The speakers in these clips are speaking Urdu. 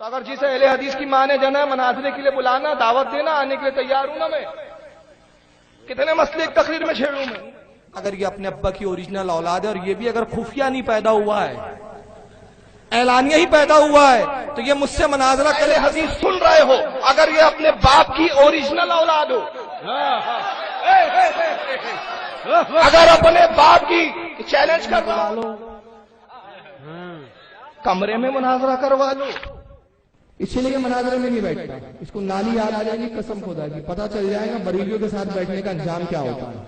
تو اگر جسے اہل حدیث کی مانے جانا، مناظرے کے لیے بلانا، دعوت دینا، آنے کے لیے تیار ہوں نا میں. کتنے مسئلے ایک تقریر میں چھیڑوں میں. اگر یہ اپنے ابا کی اوریجنل اولاد ہے اور یہ بھی اگر خفیہ نہیں پیدا ہوا ہے، اعلانیہ ہی پیدا ہوا ہے، تو یہ مجھ سے مناظرہ کرے. حدیث سن رہے ہو، اگر یہ اپنے باپ کی اوریجنل اولاد ہو، اگر اپنے باپ کی چیلنج کروا لو، کمرے میں مناظرہ کروا لو. اسی لیے مناظرے میں نہیں بیٹھتا. اس کو نالی یاد آ جائے گی قسم خدا کی، پتہ چل جائے گا بریلیوں کے ساتھ بیٹھنے کا انجام کیا ہوتا ہے.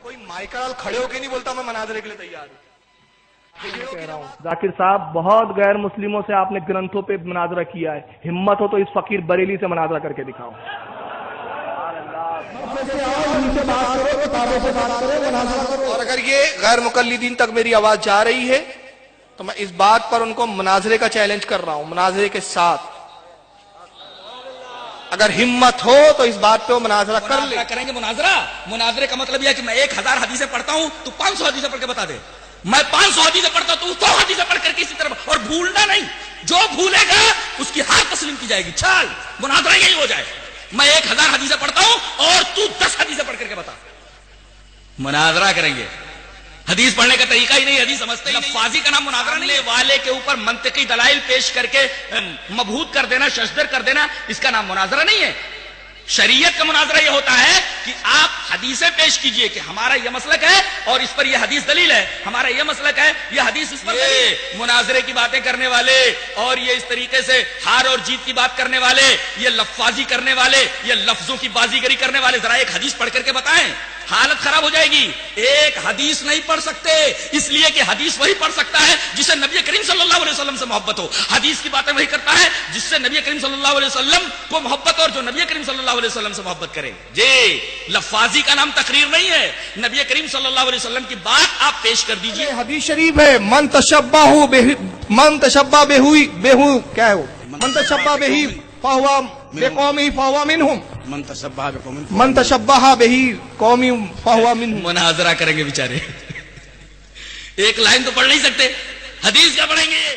کوئی مائیکل کھڑے ہو کے نہیں بولتا میں مناظرے کے لیے تیار ہوں. ذاکر صاحب، بہت غیر مسلموں سے آپ نے گرنتھوں پہ مناظرہ کیا ہے، ہمت ہو تو اس فقیر بریلی سے مناظرہ کر کے دکھاؤ. اور اگر یہ غیر مقلدین تک میری آواز جا رہی ہے تو میں اس بات پر ان کو مناظرے کا چیلنج کر رہا ہوں، مناظرے کے ساتھ. اگر ہمت ہو تو اس بات پہ وہ مناظرہ کر لیں. کریں گے مناظرے کا مطلب یہ ہے کہ میں 1000 حدیثیں پڑھتا ہوں تو 500 حدیثیں پڑھ کے بتا دے. میں 500 حدیثیں پڑھتا ہوں تو 100 حدیثیں پڑھ کر کے اسی طرح. اور بھولنا نہیں، جو بھولے گا اس کی ہار تسلیم کی جائے گی. چل مناظرہ یہی ہو جائے، میں 1000 حدیثیں پڑھتا ہوں اور تو 10 حدیثیں پڑھ کر کے بتا. مناظرہ کریں گے. حدیث پڑھنے کا طریقہ ہی نہیں، حدیث سمجھتے ہی نہیں. لفاظی کا نام مناظرہ نہیں. والے کے اوپر منطقی دلائل پیش کر کے مبہوت کر دینا، ششدر کر دینا، اس کا نام مناظرہ نہیں ہے. شریعت کا مناظرہ یہ ہوتا ہے کہ آپ حدیثیں پیش کیجئے کہ ہمارا یہ مسلک ہے اور اس پر یہ حدیث دلیل ہے، ہمارا یہ مسلک ہے، یہ حدیث اس پر دلیل ہے. مناظرے کی باتیں کرنے والے اور یہ اس طریقے سے ہار اور جیت کی بات کرنے والے، یہ لفاظی کرنے والے، یہ لفظوں کی بازیگری کرنے والے، ذرا ایک حدیث پڑھ کر کے بتائیں. حالت خراب ہو جائے گی. ایک حدیث نہیں پڑھ سکتے اس لیے کہ حدیث وہی پڑھ سکتا ہے جسے نبی کریم صلی اللہ علیہ وسلم سے محبت ہو. حدیث کی باتیں وہی کرتا ہے جس سے نبی کریم صلی اللہ علیہ وسلم کو محبت ہو اور جو نبی کریم صلی اللہ علیہ وسلم سے محبت کرے. جی لفاظی کا نام تقریر نہیں ہے. نبی کریم صلی اللہ علیہ وسلم کی بات آپ پیش کر دیجئے. حدیث شریف ہے من تشبہ بہی فہو بقومی فہو منہم، من تشبہ بہی قومی فہو منہم. مناظرہ کریں گے بیچارے. ایک لائن تو پڑھ نہیں سکتے، حدیث کیا پڑھیں گے؟